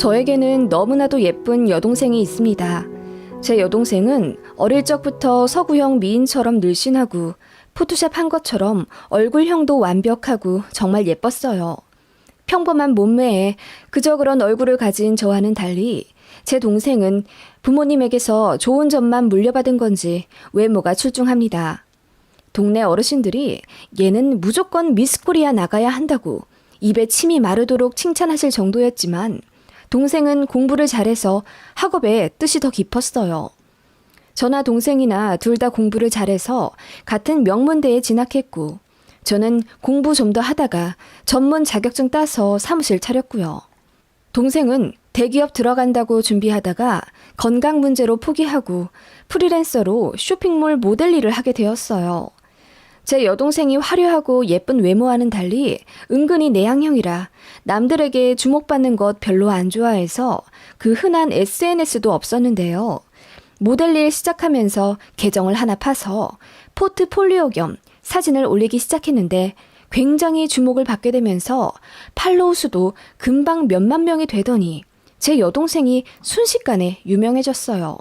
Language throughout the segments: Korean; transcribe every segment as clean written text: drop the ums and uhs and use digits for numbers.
저에게는 너무나도 예쁜 여동생이 있습니다. 제 여동생은 어릴 적부터 서구형 미인처럼 늘씬하고 포토샵 한 것처럼 얼굴형도 완벽하고 정말 예뻤어요. 평범한 몸매에 그저 그런 얼굴을 가진 저와는 달리 제 동생은 부모님에게서 좋은 점만 물려받은 건지 외모가 출중합니다. 동네 어르신들이 얘는 무조건 미스 코리아 나가야 한다고 입에 침이 마르도록 칭찬하실 정도였지만 동생은 공부를 잘해서 학업에 뜻이 더 깊었어요. 저나 동생이나 둘 다 공부를 잘해서 같은 명문대에 진학했고 저는 공부 좀 더 하다가 전문 자격증 따서 사무실 차렸고요. 동생은 대기업 들어간다고 준비하다가 건강 문제로 포기하고 프리랜서로 쇼핑몰 모델 일을 하게 되었어요. 제 여동생이 화려하고 예쁜 외모와는 달리 은근히 내향형이라 남들에게 주목받는 것 별로 안 좋아해서 그 흔한 SNS도 없었는데요. 모델 일 시작하면서 계정을 하나 파서 포트폴리오 겸 사진을 올리기 시작했는데 굉장히 주목을 받게 되면서 팔로우 수도 금방 몇만 명이 되더니 제 여동생이 순식간에 유명해졌어요.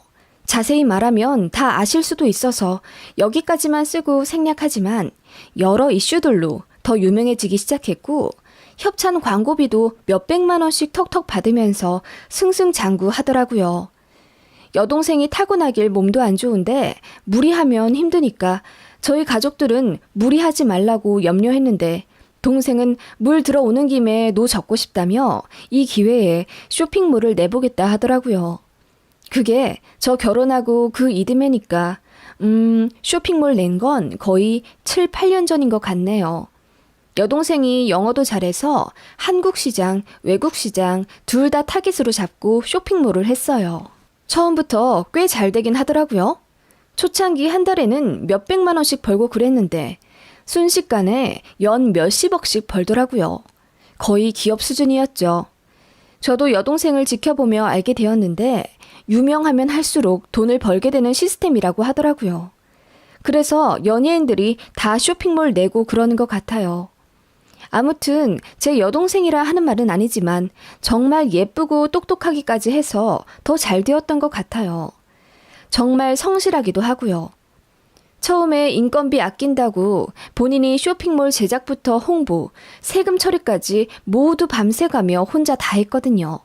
자세히 말하면 다 아실 수도 있어서 여기까지만 쓰고 생략하지만 여러 이슈들로 더 유명해지기 시작했고 협찬 광고비도 몇백만 원씩 턱턱 받으면서 승승장구하더라고요. 여동생이 타고나길 몸도 안 좋은데 무리하면 힘드니까 저희 가족들은 무리하지 말라고 염려했는데 동생은 물 들어오는 김에 노 젓고 싶다며 이 기회에 쇼핑몰을 내보겠다 하더라고요. 그게 저 결혼하고 그 이듬해니까 쇼핑몰 낸 건 거의 7, 8년 전인 것 같네요. 여동생이 영어도 잘해서 한국 시장, 외국 시장 둘 다 타깃으로 잡고 쇼핑몰을 했어요. 처음부터 꽤 잘 되긴 하더라고요. 초창기 한 달에는 몇백만 원씩 벌고 그랬는데 순식간에 연 몇십억씩 벌더라고요. 거의 기업 수준이었죠. 저도 여동생을 지켜보며 알게 되었는데 유명하면 할수록 돈을 벌게 되는 시스템이라고 하더라고요. 그래서 연예인들이 다 쇼핑몰 내고 그러는 것 같아요. 아무튼 제 여동생이라 하는 말은 아니지만 정말 예쁘고 똑똑하기까지 해서 더 잘 되었던 것 같아요. 정말 성실하기도 하고요. 처음에 인건비 아낀다고 본인이 쇼핑몰 제작부터 홍보, 세금 처리까지 모두 밤새가며 혼자 다 했거든요.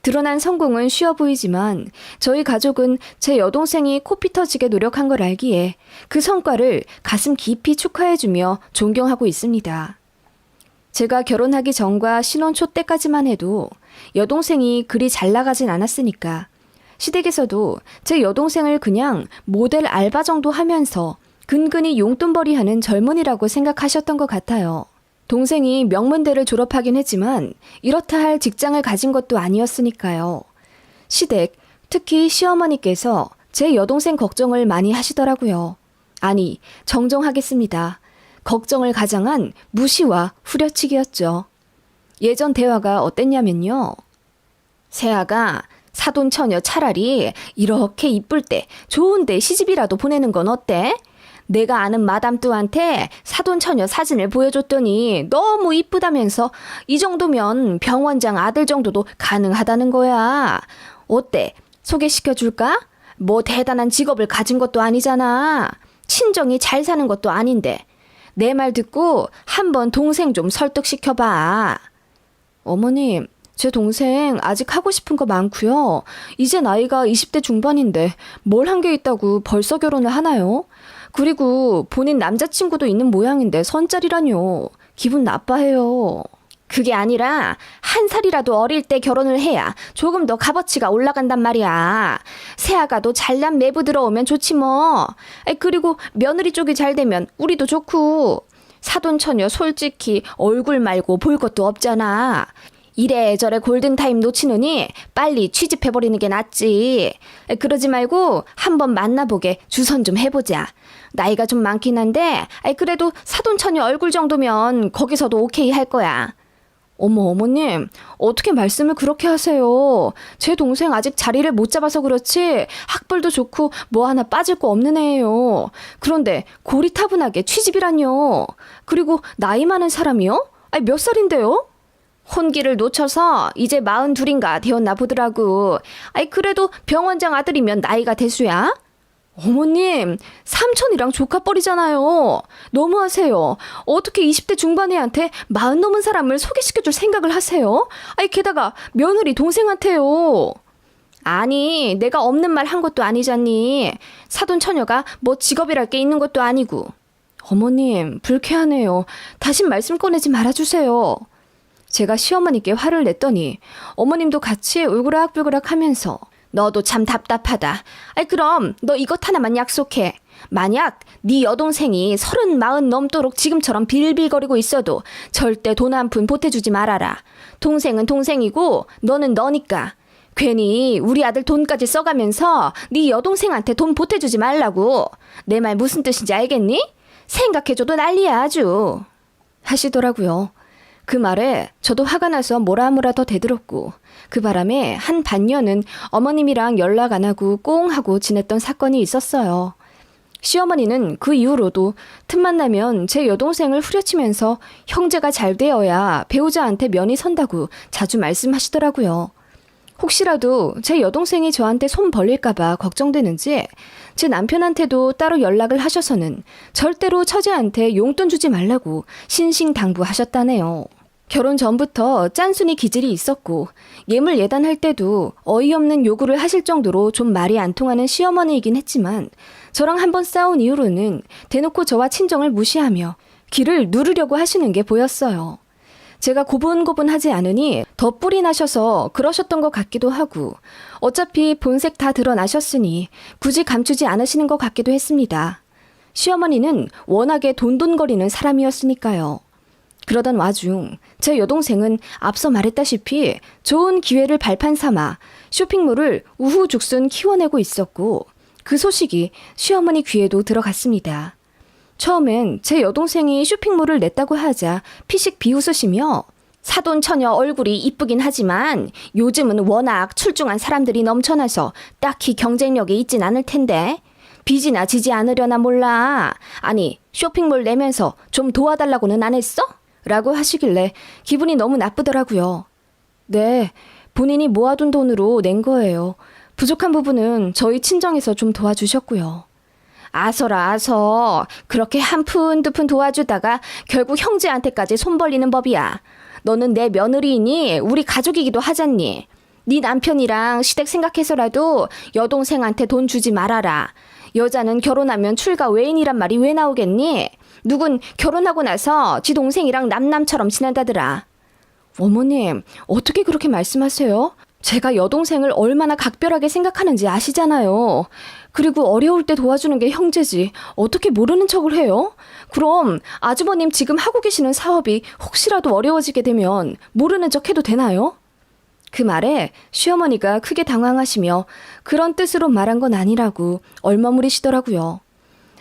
드러난 성공은 쉬워 보이지만 저희 가족은 제 여동생이 코피 터지게 노력한 걸 알기에 그 성과를 가슴 깊이 축하해주며 존경하고 있습니다. 제가 결혼하기 전과 신혼 초 때까지만 해도 여동생이 그리 잘 나가진 않았으니까 시댁에서도 제 여동생을 그냥 모델 알바 정도 하면서 근근히 용돈벌이하는 젊은이라고 생각하셨던 것 같아요. 동생이 명문대를 졸업하긴 했지만 이렇다 할 직장을 가진 것도 아니었으니까요. 시댁, 특히 시어머니께서 제 여동생 걱정을 많이 하시더라고요. 아니, 정정하겠습니다. 걱정을 가장한 무시와 후려치기였죠. 예전 대화가 어땠냐면요. 세아가 사돈처녀 차라리 이렇게 이쁠 때 좋은데 시집이라도 보내는 건 어때? 내가 아는 마담뚜한테 사돈처녀 사진을 보여줬더니 너무 이쁘다면서 이 정도면 병원장 아들 정도도 가능하다는 거야. 어때? 소개시켜줄까? 뭐 대단한 직업을 가진 것도 아니잖아. 친정이 잘 사는 것도 아닌데. 내 말 듣고 한번 동생 좀 설득시켜봐. 어머님, 제 동생 아직 하고 싶은 거 많고요. 이제 나이가 20대 중반인데 뭘 한 게 있다고 벌써 결혼을 하나요? 그리고 본인 남자친구도 있는 모양인데 선짜리라뇨. 기분 나빠해요. 그게 아니라 한 살이라도 어릴 때 결혼을 해야 조금 더 값어치가 올라간단 말이야. 새아가도 잘난 매부 들어오면 좋지 뭐. 그리고 며느리 쪽이 잘 되면 우리도 좋고. 사돈처녀 솔직히 얼굴 말고 볼 것도 없잖아. 이래저래 골든타임 놓치느니 빨리 취집해버리는 게 낫지. 그러지 말고 한번 만나보게 주선 좀 해보자. 나이가 좀 많긴 한데 그래도 사돈처녀 얼굴 정도면 거기서도 오케이 할 거야. 어머님, 어떻게 말씀을 그렇게 하세요? 제 동생 아직 자리를 못 잡아서 그렇지 학벌도 좋고 뭐 하나 빠질 거 없는 애예요. 그런데 고리타분하게 취집이라뇨. 그리고 나이 많은 사람이요? 몇 살인데요? 혼기를 놓쳐서 이제 42인가 되었나 보더라고. 아이, 그래도 병원장 아들이면 나이가 대수야? 어머님, 삼촌이랑 조카뻘이잖아요. 너무하세요. 어떻게 20대 중반 애한테 40 넘은 사람을 소개시켜줄 생각을 하세요? 아이, 게다가 며느리 동생한테요. 아니, 내가 없는 말 한 것도 아니잖니. 사돈 처녀가 뭐 직업이랄 게 있는 것도 아니고. 어머님, 불쾌하네요. 다신 말씀 꺼내지 말아주세요. 제가 시어머니께 화를 냈더니 어머님도 같이 울그락불그락 하면서 너도 참 답답하다. 아이, 그럼 너 이것 하나만 약속해. 만약 네 여동생이 30, 40 넘도록 지금처럼 빌빌거리고 있어도 절대 돈 한 푼 보태주지 말아라. 동생은 동생이고 너는 너니까. 괜히 우리 아들 돈까지 써가면서 네 여동생한테 돈 보태주지 말라고. 내 말 무슨 뜻인지 알겠니? 생각해줘도 난리야 아주. 하시더라고요. 그 말에 저도 화가 나서 뭐라 더 대들었고, 그 바람에 한 반년은 어머님이랑 연락 안 하고 꽁 하고 지냈던 사건이 있었어요. 시어머니는 그 이후로도 틈만 나면 제 여동생을 후려치면서 형제가 잘 되어야 배우자한테 면이 선다고 자주 말씀하시더라고요. 혹시라도 제 여동생이 저한테 손 벌릴까봐 걱정되는지 제 남편한테도 따로 연락을 하셔서는 절대로 처제한테 용돈 주지 말라고 신신당부하셨다네요. 결혼 전부터 짠순이 기질이 있었고 예물 예단할 때도 어이없는 요구를 하실 정도로 좀 말이 안 통하는 시어머니이긴 했지만 저랑 한번 싸운 이후로는 대놓고 저와 친정을 무시하며 기를 누르려고 하시는 게 보였어요. 제가 고분고분하지 않으니 더 뿔이 나셔서 그러셨던 것 같기도 하고 어차피 본색 다 드러나셨으니 굳이 감추지 않으시는 것 같기도 했습니다. 시어머니는 워낙에 돈돈거리는 사람이었으니까요. 그러던 와중 제 여동생은 앞서 말했다시피 좋은 기회를 발판 삼아 쇼핑몰을 우후죽순 키워내고 있었고 그 소식이 시어머니 귀에도 들어갔습니다. 처음엔 제 여동생이 쇼핑몰을 냈다고 하자 피식 비웃으시며 사돈 처녀 얼굴이 이쁘긴 하지만 요즘은 워낙 출중한 사람들이 넘쳐나서 딱히 경쟁력이 있진 않을 텐데 빚이나 지지 않으려나 몰라. 아니 쇼핑몰 내면서 좀 도와달라고는 안 했어? 라고 하시길래 기분이 너무 나쁘더라고요. 네, 본인이 모아둔 돈으로 낸 거예요. 부족한 부분은 저희 친정에서 좀 도와주셨고요. 아서라 아서. 그렇게 한 푼 두 푼 도와주다가 결국 형제한테까지 손 벌리는 법이야. 너는 내 며느리이니 우리 가족이기도 하잖니. 네 남편이랑 시댁 생각해서라도 여동생한테 돈 주지 말아라. 여자는 결혼하면 출가 외인이란 말이 왜 나오겠니? 누군 결혼하고 나서 지 동생이랑 남남처럼 지낸다더라. 어머님, 어떻게 그렇게 말씀하세요? 제가 여동생을 얼마나 각별하게 생각하는지 아시잖아요. 그리고 어려울 때 도와주는 게 형제지 어떻게 모르는 척을 해요? 그럼 아주버님 지금 하고 계시는 사업이 혹시라도 어려워지게 되면 모르는 척 해도 되나요? 그 말에 시어머니가 크게 당황하시며 그런 뜻으로 말한 건 아니라고 얼머무리시더라고요.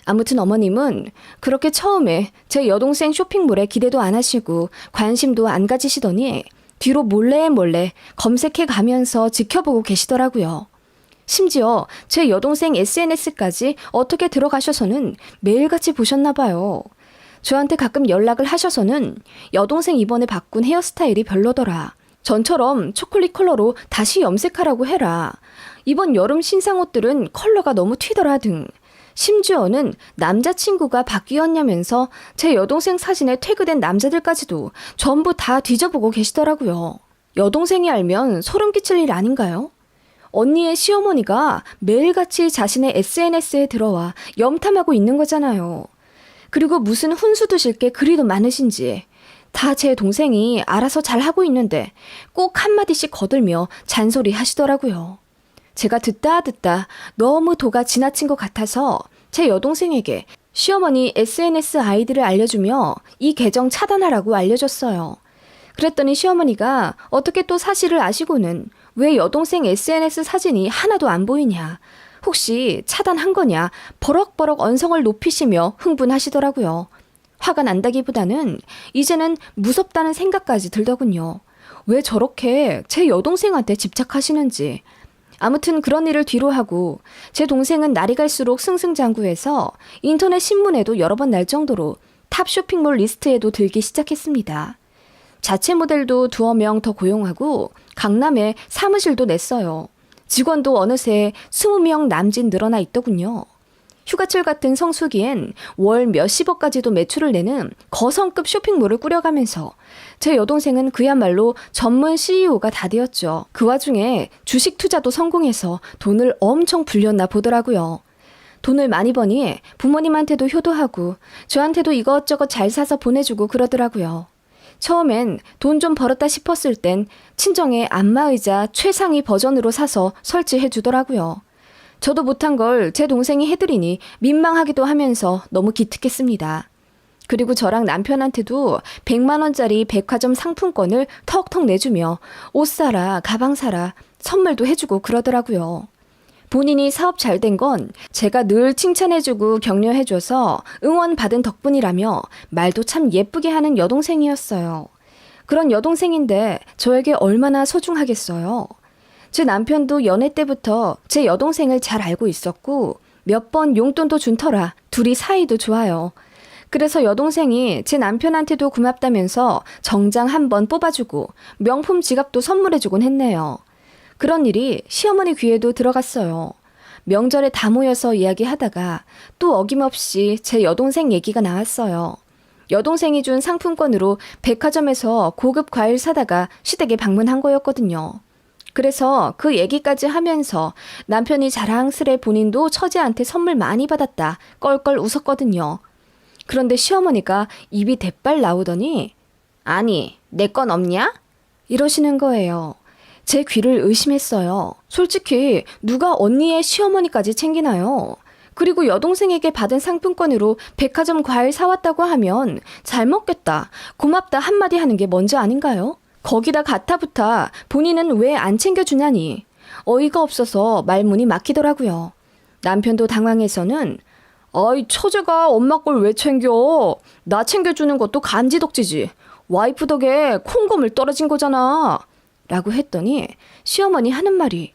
아무튼 어머님은 그렇게 처음에 제 여동생 쇼핑몰에 기대도 안 하시고 관심도 안 가지시더니 뒤로 몰래 검색해 가면서 지켜보고 계시더라고요. 심지어 제 여동생 SNS까지 어떻게 들어가셔서는 매일같이 보셨나 봐요. 저한테 가끔 연락을 하셔서는 여동생 이번에 바꾼 헤어스타일이 별로더라. 전처럼 초콜릿 컬러로 다시 염색하라고 해라. 이번 여름 신상 옷들은 컬러가 너무 튀더라 등. 심지어는 남자친구가 바뀌었냐면서 제 여동생 사진에 태그된 남자들까지도 전부 다 뒤져보고 계시더라고요. 여동생이 알면 소름 끼칠 일 아닌가요? 언니의 시어머니가 매일같이 자신의 SNS에 들어와 염탐하고 있는 거잖아요. 그리고 무슨 훈수 두실 게 그리도 많으신지 다 제 동생이 알아서 잘하고 있는데 꼭 한마디씩 거들며 잔소리 하시더라고요. 제가 듣다 너무 도가 지나친 것 같아서 제 여동생에게 시어머니 SNS 아이디를 알려주며 이 계정 차단하라고 알려줬어요. 그랬더니 시어머니가 어떻게 또 사실을 아시고는 왜 여동생 SNS 사진이 하나도 안 보이냐, 혹시 차단한 거냐 버럭버럭 언성을 높이시며 흥분하시더라고요. 화가 난다기보다는 이제는 무섭다는 생각까지 들더군요. 왜 저렇게 제 여동생한테 집착하시는지. 아무튼 그런 일을 뒤로 하고 제 동생은 날이 갈수록 승승장구해서 인터넷 신문에도 여러 번 날 정도로 탑 쇼핑몰 리스트에도 들기 시작했습니다. 자체 모델도 두어 명 더 고용하고 강남에 사무실도 냈어요. 직원도 어느새 20명 남짓 늘어나 있더군요. 휴가철 같은 성수기엔 월 몇십억까지도 매출을 내는 거성급 쇼핑몰을 꾸려가면서 제 여동생은 그야말로 전문 CEO가 다 되었죠. 그 와중에 주식 투자도 성공해서 돈을 엄청 불렸나 보더라고요. 돈을 많이 버니 부모님한테도 효도하고 저한테도 이것저것 잘 사서 보내주고 그러더라고요. 처음엔 돈 좀 벌었다 싶었을 땐 친정에 안마의자 최상위 버전으로 사서 설치해 주더라고요. 저도 못한 걸 제 동생이 해드리니 민망하기도 하면서 너무 기특했습니다. 그리고 저랑 남편한테도 100만 원짜리 백화점 상품권을 턱턱 내주며 옷 사라, 가방 사라, 선물도 해주고 그러더라고요. 본인이 사업 잘 된 건 제가 늘 칭찬해주고 격려해줘서 응원받은 덕분이라며 말도 참 예쁘게 하는 여동생이었어요. 그런 여동생인데 저에게 얼마나 소중하겠어요. 제 남편도 연애 때부터 제 여동생을 잘 알고 있었고 몇 번 용돈도 준 터라 둘이 사이도 좋아요. 그래서 여동생이 제 남편한테도 고맙다면서 정장 한 번 뽑아주고 명품 지갑도 선물해주곤 했네요. 그런 일이 시어머니 귀에도 들어갔어요. 명절에 다 모여서 이야기하다가 또 어김없이 제 여동생 얘기가 나왔어요. 여동생이 준 상품권으로 백화점에서 고급 과일 사다가 시댁에 방문한 거였거든요. 그래서 그 얘기까지 하면서 남편이 자랑스레 본인도 처제한테 선물 많이 받았다 껄껄 웃었거든요. 그런데 시어머니가 입이 대빨 나오더니 아니, 내 건 없냐? 이러시는 거예요. 제 귀를 의심했어요. 솔직히 누가 언니의 시어머니까지 챙기나요? 그리고 여동생에게 받은 상품권으로 백화점 과일 사왔다고 하면 잘 먹겠다, 고맙다 한마디 하는 게 먼저 아닌가요? 거기다 가타부타 본인은 왜 안 챙겨주냐니 어이가 없어서 말문이 막히더라고요. 남편도 당황해서는 어이 처제가 엄마 걸 왜 챙겨? 나 챙겨주는 것도 간지덕지지. 와이프 덕에 콩고물 떨어진 거잖아. 라고 했더니 시어머니 하는 말이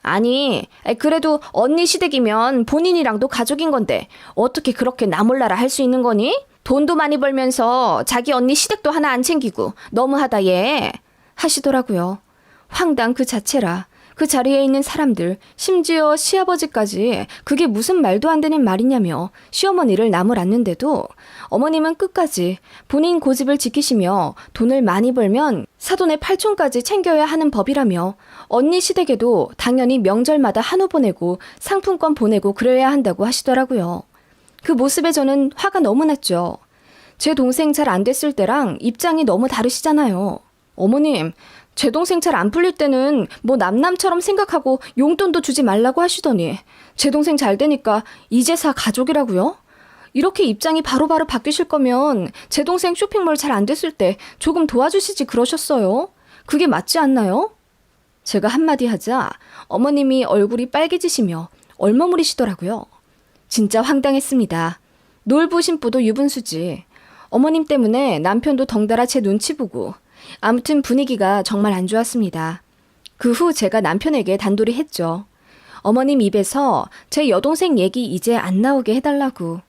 아니 그래도 언니 시댁이면 본인이랑도 가족인 건데 어떻게 그렇게 나 몰라라 할 수 있는 거니? 돈도 많이 벌면서 자기 언니 시댁도 하나 안 챙기고 너무하다 얘 하시더라고요. 황당 그 자체라. 그 자리에 있는 사람들, 심지어 시아버지까지 그게 무슨 말도 안 되는 말이냐며 시어머니를 나무랐는데도 어머님은 끝까지 본인 고집을 지키시며 돈을 많이 벌면 사돈의 팔촌까지 챙겨야 하는 법이라며 언니 시댁에도 당연히 명절마다 한우 보내고 상품권 보내고 그래야 한다고 하시더라고요. 그 모습에 저는 화가 너무 났죠. 제 동생 잘 안 됐을 때랑 입장이 너무 다르시잖아요. 어머님, 제 동생 잘 안 풀릴 때는 뭐 남남처럼 생각하고 용돈도 주지 말라고 하시더니 제 동생 잘 되니까 이제사 가족이라고요? 이렇게 입장이 바로바로 바뀌실 거면 제 동생 쇼핑몰 잘 안 됐을 때 조금 도와주시지 그러셨어요. 그게 맞지 않나요? 제가 한마디 하자 어머님이 얼굴이 빨개지시며 얼머무리시더라고요. 진짜 황당했습니다. 놀부심부도 유분수지. 어머님 때문에 남편도 덩달아 제 눈치 보고 아무튼 분위기가 정말 안 좋았습니다. 그 후 제가 남편에게 단도리 했죠. 어머님 입에서 제 여동생 얘기 이제 안 나오게 해달라고.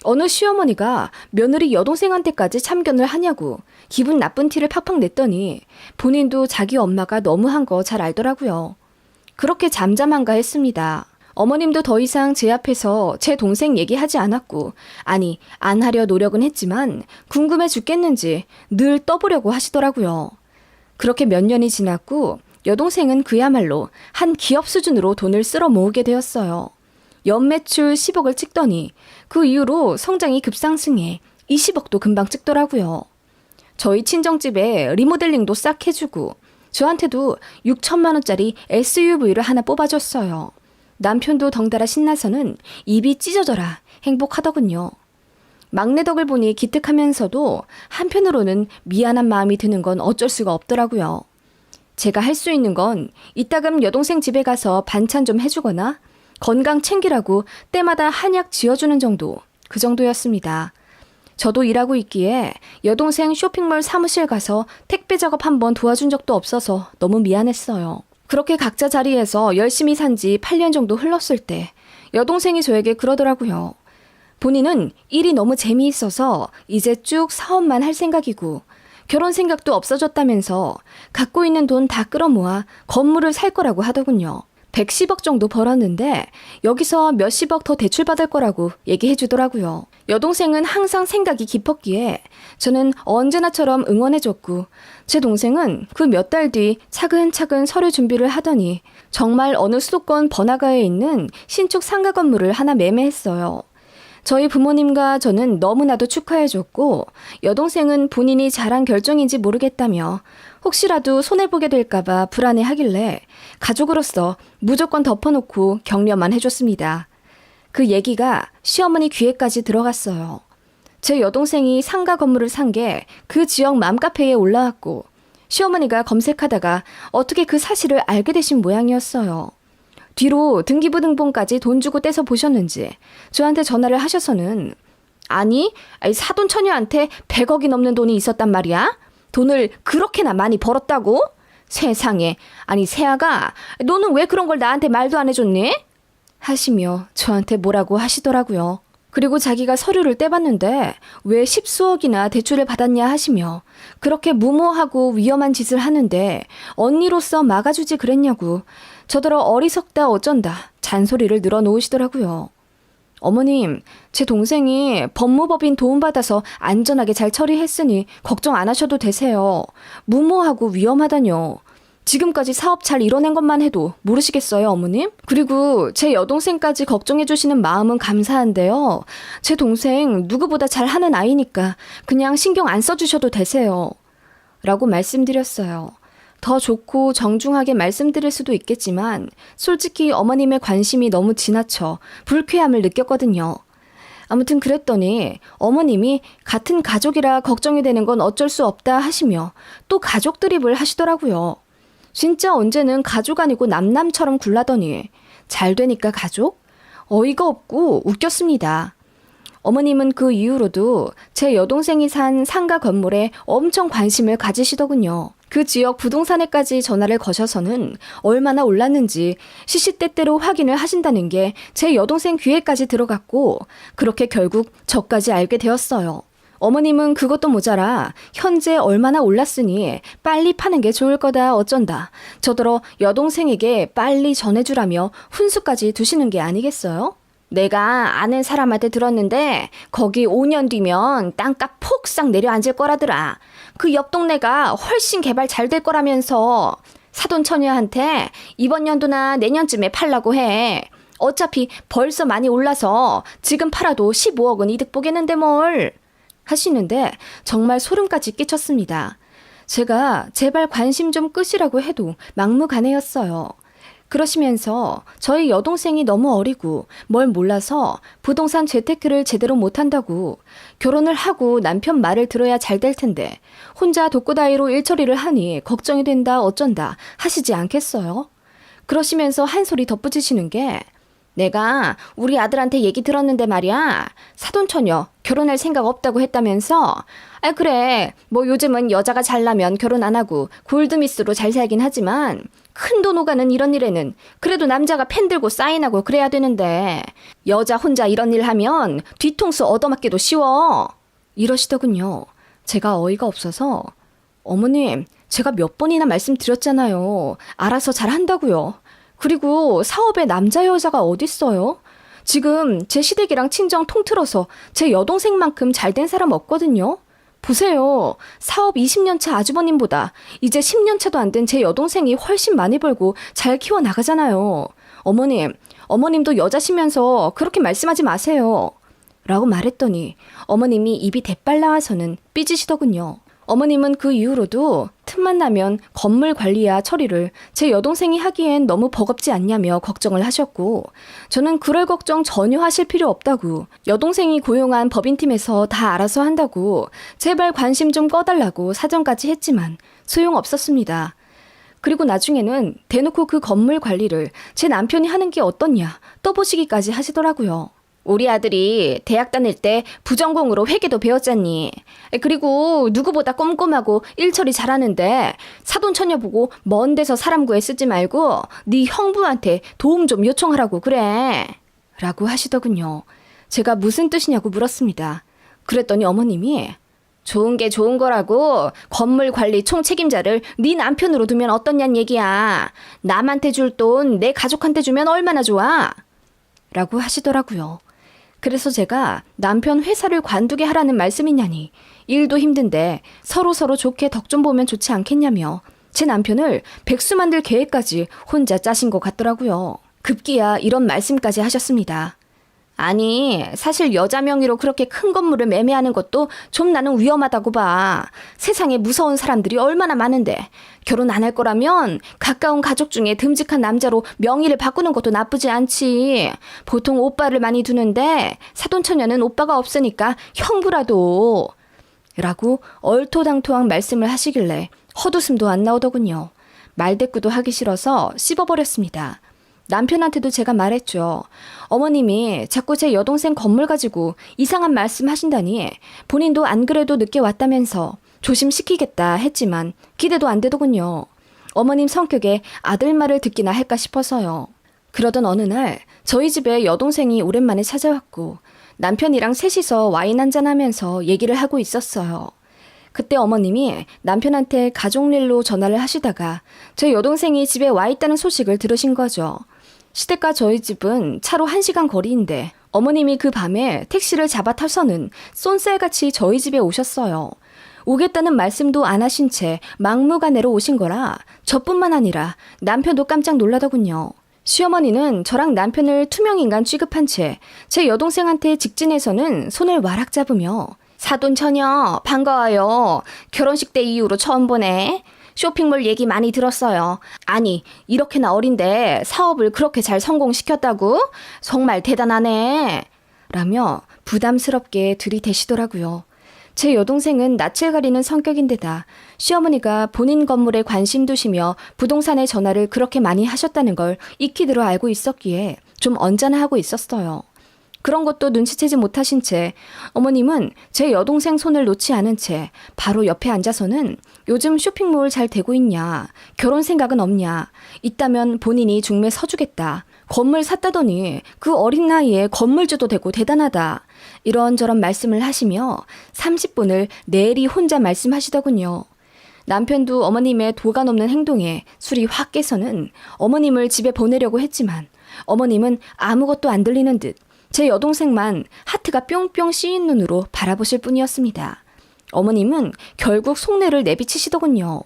어느 시어머니가 며느리 여동생한테까지 참견을 하냐고 기분 나쁜 티를 팍팍 냈더니 본인도 자기 엄마가 너무한 거 잘 알더라고요. 그렇게 잠잠한가 했습니다. 어머님도 더 이상 제 앞에서 제 동생 얘기하지 않았고 아니 안 하려 노력은 했지만 궁금해 죽겠는지 늘 떠보려고 하시더라고요. 그렇게 몇 년이 지났고 여동생은 그야말로 한 기업 수준으로 돈을 쓸어 모으게 되었어요. 연매출 10억을 찍더니 그 이후로 성장이 급상승해 20억도 금방 찍더라고요. 저희 친정집에 리모델링도 싹 해주고 저한테도 6천만 원짜리 SUV를 하나 뽑아줬어요. 남편도 덩달아 신나서는 입이 찢어져라 행복하더군요. 막내 덕을 보니 기특하면서도 한편으로는 미안한 마음이 드는 건 어쩔 수가 없더라고요. 제가 할 수 있는 건 이따금 여동생 집에 가서 반찬 좀 해주거나 건강 챙기라고 때마다 한약 지어주는 정도, 그 정도였습니다. 저도 일하고 있기에 여동생 쇼핑몰 사무실 가서 택배 작업 한번 도와준 적도 없어서 너무 미안했어요. 그렇게 각자 자리에서 열심히 산 지 8년 정도 흘렀을 때 여동생이 저에게 그러더라고요. 본인은 일이 너무 재미있어서 이제 쭉 사업만 할 생각이고 결혼 생각도 없어졌다면서 갖고 있는 돈 다 끌어모아 건물을 살 거라고 하더군요. 110억 정도 벌었는데 여기서 몇십억 더 대출받을 거라고 얘기해 주더라고요. 여동생은 항상 생각이 깊었기에 저는 언제나처럼 응원해줬고 제 동생은 그 몇 달 뒤 차근차근 서류 준비를 하더니 정말 어느 수도권 번화가에 있는 신축 상가 건물을 하나 매매했어요. 저희 부모님과 저는 너무나도 축하해줬고 여동생은 본인이 잘한 결정인지 모르겠다며 혹시라도 손해보게 될까봐 불안해하길래 가족으로서 무조건 덮어놓고 격려만 해줬습니다. 그 얘기가 시어머니 귀에까지 들어갔어요. 제 여동생이 상가 건물을 산 게 그 지역 맘카페에 올라왔고 시어머니가 검색하다가 어떻게 그 사실을 알게 되신 모양이었어요. 뒤로 등기부등본까지 돈 주고 떼서 보셨는지 저한테 전화를 하셔서는 아니 사돈 처녀한테 100억이 넘는 돈이 있었단 말이야? 돈을 그렇게나 많이 벌었다고? 세상에, 아니 세아가 너는 왜 그런 걸 나한테 말도 안 해줬니? 하시며 저한테 뭐라고 하시더라고요. 그리고 자기가 서류를 떼봤는데 왜 십수억이나 대출을 받았냐 하시며 그렇게 무모하고 위험한 짓을 하는데 언니로서 막아주지 그랬냐고 저더러 어리석다 어쩐다 잔소리를 늘어놓으시더라고요. 어머님, 제 동생이 법무법인 도움받아서 안전하게 잘 처리했으니 걱정 안 하셔도 되세요. 무모하고 위험하다뇨. 지금까지 사업 잘 이뤄낸 것만 해도 모르시겠어요, 어머님? 그리고 제 여동생까지 걱정해 주시는 마음은 감사한데요. 제 동생 누구보다 잘하는 아이니까 그냥 신경 안 써주셔도 되세요. 라고 말씀드렸어요. 더 좋고 정중하게 말씀드릴 수도 있겠지만 솔직히 어머님의 관심이 너무 지나쳐 불쾌함을 느꼈거든요. 아무튼 그랬더니 어머님이 같은 가족이라 걱정이 되는 건 어쩔 수 없다 하시며 또 가족 드립을 하시더라고요. 진짜 언제는 가족 아니고 남남처럼 굴라더니 잘 되니까 가족? 어이가 없고 웃겼습니다. 어머님은 그 이후로도 제 여동생이 산 상가 건물에 엄청 관심을 가지시더군요. 그 지역 부동산에까지 전화를 거셔서는 얼마나 올랐는지 시시때때로 확인을 하신다는 게 제 여동생 귀에까지 들어갔고 그렇게 결국 저까지 알게 되었어요. 어머님은 그것도 모자라 현재 얼마나 올랐으니 빨리 파는 게 좋을 거다 어쩐다. 저더러 여동생에게 빨리 전해주라며 훈수까지 두시는 게 아니겠어요? 내가 아는 사람한테 들었는데 거기 5년 뒤면 땅값 폭삭 내려앉을 거라더라. 그 옆 동네가 훨씬 개발 잘 될 거라면서 사돈 처녀한테 이번 연도나 내년쯤에 팔라고 해. 어차피 벌써 많이 올라서 지금 팔아도 15억은 이득 보겠는데 뭘. 하시는데 정말 소름까지 끼쳤습니다. 제가 제발 관심 좀 끄시라고 해도 막무가내였어요. 그러시면서 저희 여동생이 너무 어리고 뭘 몰라서 부동산 재테크를 제대로 못한다고 결혼을 하고 남편 말을 들어야 잘 될 텐데 혼자 독고다이로 일처리를 하니 걱정이 된다 어쩐다 하시지 않겠어요? 그러시면서 한 소리 덧붙이시는 게 내가 우리 아들한테 얘기 들었는데 말이야. 사돈처녀 결혼할 생각 없다고 했다면서? 아 그래 뭐 요즘은 여자가 잘나면 결혼 안 하고 골드미스로 잘 살긴 하지만 큰 돈 오가는 이런 일에는 그래도 남자가 펜 들고 사인하고 그래야 되는데 여자 혼자 이런 일 하면 뒤통수 얻어맞기도 쉬워. 이러시더군요. 제가 어이가 없어서 어머님 제가 몇 번이나 말씀드렸잖아요. 알아서 잘 한다고요. 그리고 사업에 남자 여자가 어딨어요? 지금 제 시댁이랑 친정 통틀어서 제 여동생만큼 잘된 사람 없거든요. 보세요. 사업 20년 차 아주버님보다 이제 10년 차도 안 된 제 여동생이 훨씬 많이 벌고 잘 키워나가잖아요. 어머님도 여자시면서 그렇게 말씀하지 마세요. 라고 말했더니 어머님이 입이 대빨 나와서는 삐지시더군요. 어머님은 그 이후로도 틈만 나면 건물 관리야 처리를 제 여동생이 하기엔 너무 버겁지 않냐며 걱정을 하셨고 저는 그럴 걱정 전혀 하실 필요 없다고 여동생이 고용한 법인팀에서 다 알아서 한다고 제발 관심 좀 꺼달라고 사정까지 했지만 소용없었습니다. 그리고 나중에는 대놓고 그 건물 관리를 제 남편이 하는 게 어떻냐 떠보시기까지 하시더라고요. 우리 아들이 대학 다닐 때 부전공으로 회계도 배웠잖니. 그리고 누구보다 꼼꼼하고 일처리 잘하는데 사돈처녀 보고 먼 데서 사람 구해 쓰지 말고 네 형부한테 도움 좀 요청하라고 그래. 라고 하시더군요. 제가 무슨 뜻이냐고 물었습니다. 그랬더니 어머님이 좋은 게 좋은 거라고. 건물 관리 총 책임자를 네 남편으로 두면 어떻냔 얘기야. 남한테 줄 돈 내 가족한테 주면 얼마나 좋아. 라고 하시더라고요. 그래서 제가 남편 회사를 관두게 하라는 말씀이냐니, 일도 힘든데 서로 좋게 덕 좀 보면 좋지 않겠냐며 제 남편을 백수 만들 계획까지 혼자 짜신 것 같더라고요. 급기야 이런 말씀까지 하셨습니다. 아니, 사실 여자 명의로 그렇게 큰 건물을 매매하는 것도 좀 나는 위험하다고 봐. 세상에 무서운 사람들이 얼마나 많은데 결혼 안 할 거라면 가까운 가족 중에 듬직한 남자로 명의를 바꾸는 것도 나쁘지 않지. 보통 오빠를 많이 두는데 사돈처녀는 오빠가 없으니까 형부라도. 라고 얼토당토한 말씀을 하시길래 헛웃음도 안 나오더군요. 말대꾸도 하기 싫어서 씹어버렸습니다. 남편한테도 제가 말했죠. 어머님이 자꾸 제 여동생 건물 가지고 이상한 말씀 하신다니 본인도 안 그래도 늦게 왔다면서 조심시키겠다 했지만 기대도 안 되더군요. 어머님 성격에 아들 말을 듣기나 할까 싶어서요. 그러던 어느 날 저희 집에 여동생이 오랜만에 찾아왔고 남편이랑 셋이서 와인 한잔하면서 얘기를 하고 있었어요. 그때 어머님이 남편한테 가족일로 전화를 하시다가 제 여동생이 집에 와 있다는 소식을 들으신 거죠. 시댁과 저희 집은 차로 1시간 거리인데 어머님이 그 밤에 택시를 잡아 타서는 쏜살같이 저희 집에 오셨어요. 오겠다는 말씀도 안 하신 채 막무가내로 오신 거라 저뿐만 아니라 남편도 깜짝 놀라더군요. 시어머니는 저랑 남편을 투명인간 취급한 채 제 여동생한테 직진해서는 손을 와락 잡으며 사돈처녀 반가워요. 결혼식 때 이후로 처음 보네. 쇼핑몰 얘기 많이 들었어요. 아니, 이렇게나 어린데 사업을 그렇게 잘 성공시켰다고? 정말 대단하네. 라며 부담스럽게 들이대시더라고요. 제 여동생은 낯을 가리는 성격인데다 시어머니가 본인 건물에 관심 두시며 부동산에 전화를 그렇게 많이 하셨다는 걸 익히 들어 알고 있었기에 좀 언짢아하고 있었어요. 그런 것도 눈치채지 못하신 채 어머님은 제 여동생 손을 놓지 않은 채 바로 옆에 앉아서는 요즘 쇼핑몰 잘 되고 있냐, 결혼 생각은 없냐, 있다면 본인이 중매 서주겠다, 건물 샀다더니 그 어린 나이에 건물주도 되고 대단하다, 이런저런 말씀을 하시며 30분을 내리 혼자 말씀하시더군요. 남편도 어머님의 도가 넘는 행동에 술이 확 깨서는 어머님을 집에 보내려고 했지만 어머님은 아무것도 안 들리는 듯 제 여동생만 하트가 뿅뿅 씌인 눈으로 바라보실 뿐이었습니다. 어머님은 결국 속내를 내비치시더군요.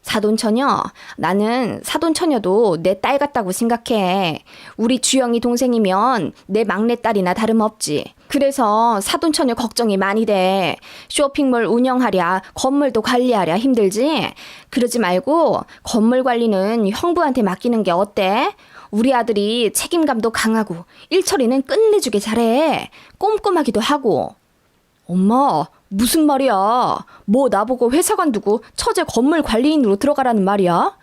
사돈처녀, 나는 사돈처녀도 내 딸 같다고 생각해. 우리 주영이 동생이면 내 막내딸이나 다름없지. 그래서 사돈처녀 걱정이 많이 돼. 쇼핑몰 운영하랴, 건물도 관리하랴 힘들지? 그러지 말고 건물 관리는 형부한테 맡기는 게 어때? 우리 아들이 책임감도 강하고 일처리는 끝내주게 잘해. 꼼꼼하기도 하고. 엄마, 무슨 말이야? 뭐 나보고 회사 관두고 처제 건물 관리인으로 들어가라는 말이야?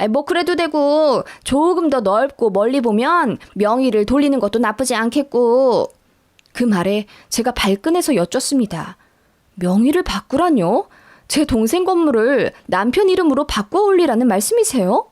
뭐 그래도 되고 조금 더 넓고 멀리 보면 명의를 돌리는 것도 나쁘지 않겠고. 그 말에 제가 발끈해서 여쭙습니다. 명의를 바꾸라뇨? 제 동생 건물을 남편 이름으로 바꿔 올리라는 말씀이세요?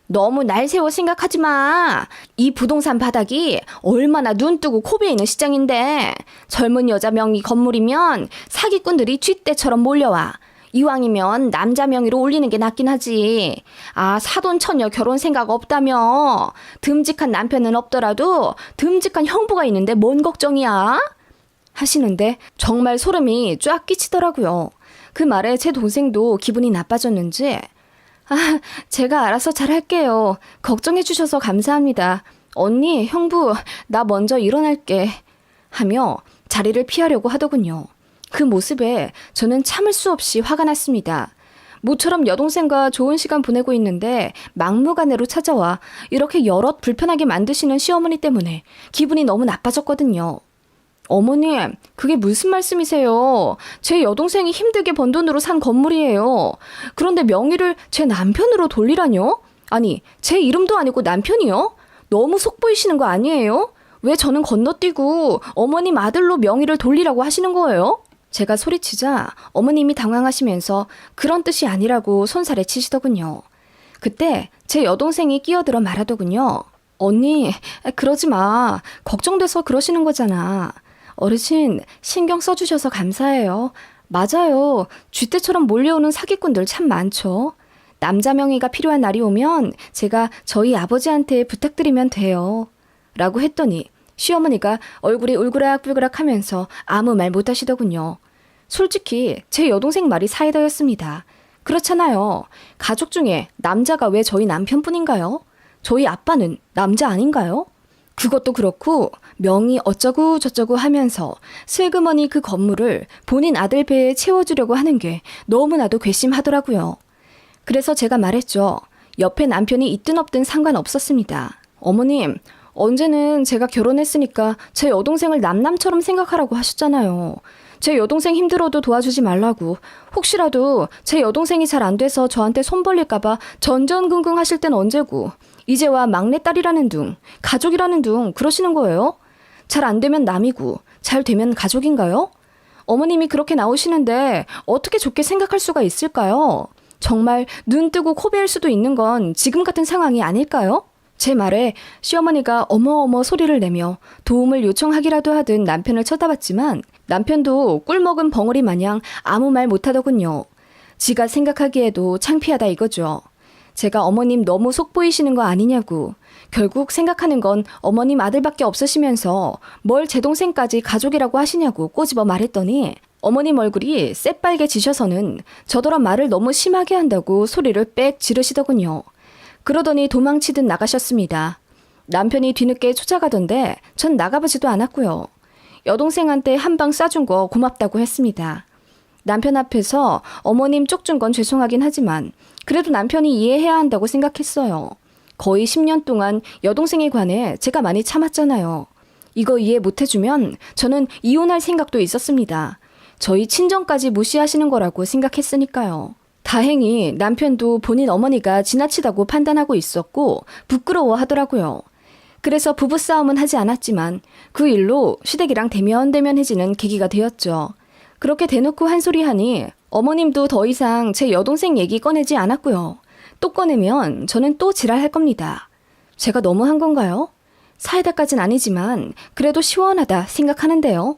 너무 날 세워 생각하지 마. 이 부동산 바닥이 얼마나 눈 뜨고 코 베이는 시장인데 젊은 여자 명의 건물이면 사기꾼들이 쥐떼처럼 몰려와. 이왕이면 남자 명의로 올리는 게 낫긴 하지. 아, 사돈처녀 결혼 생각 없다며. 듬직한 남편은 없더라도 듬직한 형부가 있는데 뭔 걱정이야? 하시는데 정말 소름이 쫙 끼치더라고요. 그 말에 제 동생도 기분이 나빠졌는지 제가 알아서 잘할게요. 걱정해 주셔서 감사합니다. 언니, 형부, 나 먼저 일어날게. 하며 자리를 피하려고 하더군요. 그 모습에 저는 참을 수 없이 화가 났습니다. 모처럼 여동생과 좋은 시간 보내고 있는데 막무가내로 찾아와 이렇게 여럿 불편하게 만드시는 시어머니 때문에 기분이 너무 나빠졌거든요. 어머니, 그게 무슨 말씀이세요? 제 여동생이 힘들게 번 돈으로 산 건물이에요. 그런데 명의를 제 남편으로 돌리라뇨? 아니, 제 이름도 아니고 남편이요? 너무 속보이시는 거 아니에요? 왜 저는 건너뛰고 어머님 아들로 명의를 돌리라고 하시는 거예요? 제가 소리치자 어머님이 당황하시면서 그런 뜻이 아니라고 손살에 치시더군요. 그때 제 여동생이 끼어들어 말하더군요. 언니, 그러지 마. 걱정돼서 그러시는 거잖아. 어르신, 신경 써주셔서 감사해요. 맞아요. 쥐떼처럼 몰려오는 사기꾼들 참 많죠. 남자 명의가 필요한 날이 오면 제가 저희 아버지한테 부탁드리면 돼요. 라고 했더니 시어머니가 얼굴이 울그락불그락 하면서 아무 말 못하시더군요. 솔직히 제 여동생 말이 사이다였습니다. 그렇잖아요. 가족 중에 남자가 왜 저희 남편뿐인가요? 저희 아빠는 남자 아닌가요? 그것도 그렇고 명의 어쩌고 저쩌고 하면서 슬그머니 그 건물을 본인 아들 배에 채워주려고 하는 게 너무나도 괘씸하더라고요. 그래서 제가 말했죠. 옆에 남편이 있든 없든 상관없었습니다. 어머님, 언제는 제가 결혼했으니까 제 여동생을 남남처럼 생각하라고 하셨잖아요. 제 여동생 힘들어도 도와주지 말라고. 혹시라도 제 여동생이 잘 안 돼서 저한테 손 벌릴까봐 전전긍긍 하실 땐 언제고. 이제와 막내딸이라는 둥, 가족이라는 둥 그러시는 거예요? 잘 안 되면 남이고 잘 되면 가족인가요? 어머님이 그렇게 나오시는데 어떻게 좋게 생각할 수가 있을까요? 정말 눈 뜨고 코 베일 수도 있는 건 지금 같은 상황이 아닐까요? 제 말에 시어머니가 어머어머 소리를 내며 도움을 요청하기라도 하듯 남편을 쳐다봤지만 남편도 꿀먹은 벙어리 마냥 아무 말 못하더군요. 지가 생각하기에도 창피하다 이거죠. 제가 어머님 너무 속보이시는 거 아니냐고. 결국 생각하는 건 어머님 아들밖에 없으시면서 뭘 제 동생까지 가족이라고 하시냐고 꼬집어 말했더니 어머님 얼굴이 새빨개지셔서는 저더러 말을 너무 심하게 한다고 소리를 빽 지르시더군요. 그러더니 도망치듯 나가셨습니다. 남편이 뒤늦게 쫓아가던데 전 나가보지도 않았고요. 여동생한테 한 방 쏴준 거 고맙다고 했습니다. 남편 앞에서 어머님 쪽준 건 죄송하긴 하지만 그래도 남편이 이해해야 한다고 생각했어요. 거의 10년 동안 여동생에 관해 제가 많이 참았잖아요. 이거 이해 못해주면 저는 이혼할 생각도 있었습니다. 저희 친정까지 무시하시는 거라고 생각했으니까요. 다행히 남편도 본인 어머니가 지나치다고 판단하고 있었고 부끄러워 하더라고요. 그래서 부부싸움은 하지 않았지만 그 일로 시댁이랑 대면대면해지는 계기가 되었죠. 그렇게 대놓고 한 소리 하니 어머님도 더 이상 제 여동생 얘기 꺼내지 않았고요. 또 꺼내면 저는 또 지랄할 겁니다. 제가 너무한 건가요? 사이다까진 아니지만 그래도 시원하다 생각하는데요.